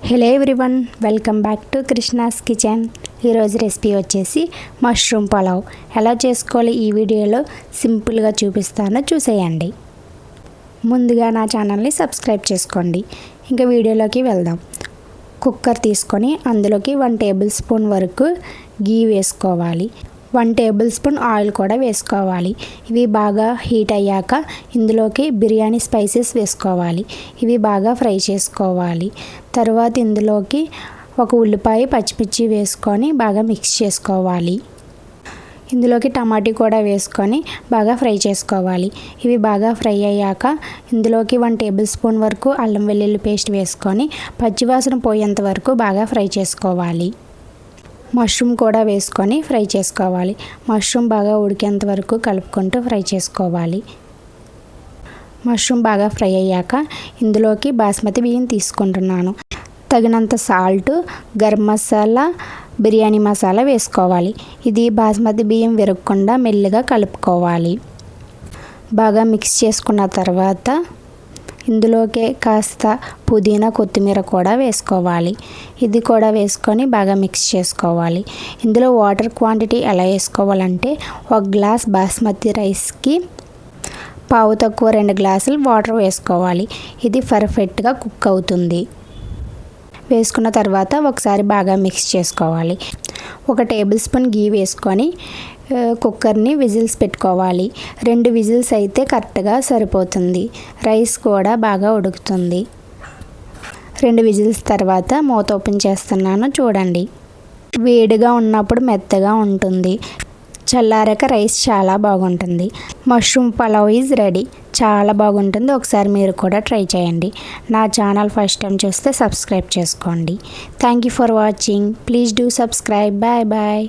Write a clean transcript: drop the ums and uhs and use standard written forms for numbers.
Hello everyone, welcome back to Krishna's kitchen. ఈరోజు recipe వచ్చేసి mushroom pulao. ఎలా చేసుకోవాలి ఈ వీడియోలో సింపుల్గా చూపిస్తాను, చూసేయండి. ముందుగా నా ఛానల్ని సబ్స్క్రైబ్ చేసుకోండి. ఇంకా వీడియోలోకి వెళ్దాం. కుక్కర్ తీసుకొని అందులోకి 1 టేబుల్ స్పూన్ వరకు గీ వేసుకోవాలి. 1 టేబుల్ స్పూన్ ఆయిల్ కూడా వేసుకోవాలి. ఇవి బాగా హీట్ అయ్యాక ఇందులోకి బిర్యానీ స్పైసెస్ వేసుకోవాలి. ఇవి బాగా ఫ్రై చేసుకోవాలి. తర్వాత ఇందులోకి ఒక ఉల్లిపాయ, పచ్చిమిర్చి వేసుకొని బాగా మిక్స్ చేసుకోవాలి. ఇందులోకి టమాటా కూడా వేసుకొని బాగా ఫ్రై చేసుకోవాలి. ఇవి బాగా ఫ్రై అయ్యాక ఇందులోకి 1 టేబుల్ స్పూన్ వరకు అల్లం వెల్లుల్లి పేస్ట్ వేసుకొని పచ్చివాసన పోయేంత వరకు బాగా ఫ్రై చేసుకోవాలి. మష్రూమ్ కూడా వేసుకొని ఫ్రై చేసుకోవాలి. మష్రూమ్ బాగా ఉడికేంత వరకు కలుపుకుంటూ ఫ్రై చేసుకోవాలి. మష్రూమ్ బాగా ఫ్రై అయ్యాక ఇందులోకి బాస్మతి బియ్యం తీసుకుంటున్నాను. తగినంత సాల్ట్, గరం మసాలా, బిర్యానీ మసాలా వేసుకోవాలి. ఇది బాస్మతి బియ్యం విరగకుండా మెల్లిగా కలుపుకోవాలి. బాగా మిక్స్ చేసుకున్న తర్వాత ఇందులోకి కాస్త పుదీనా, కొత్తిమీర కూడా వేసుకోవాలి. ఇది కూడా వేసుకొని బాగా మిక్స్ చేసుకోవాలి. ఇందులో వాటర్ క్వాంటిటీ ఎలా వేసుకోవాలంటే 1 గ్లాస్ బాస్మతి రైస్కి పావు తక్కువ 2 గ్లాసులు వాటర్ వేసుకోవాలి. ఇది పర్ఫెక్ట్గా కుక్ అవుతుంది. వేసుకున్న తర్వాత ఒకసారి బాగా మిక్స్ చేసుకోవాలి. 1 టేబుల్ స్పూన్ గీ వేసుకొని కుక్కర్ని విజిల్స్ పెట్టుకోవాలి. 2 విజిల్స్ అయితే కరెక్ట్గా సరిపోతుంది. రైస్ కూడా బాగా ఉడుకుతుంది. 2 విజిల్స్ తర్వాత మూత ఓపెన్ చేస్తున్నాను, చూడండి. వేడిగా ఉన్నప్పుడు మెత్తగా ఉంటుంది. చల్లారాక రైస్ చాలా బాగుంటుంది. Mushroom pulao is ready. చాలా బాగుంటుంది. ఒకసారి మీరు కూడా ట్రై చేయండి. నా ఛానల్ ఫస్ట్ టైం చూస్తే సబ్స్క్రైబ్ చేసుకోండి. Thank you for watching. Please do subscribe. Bye bye.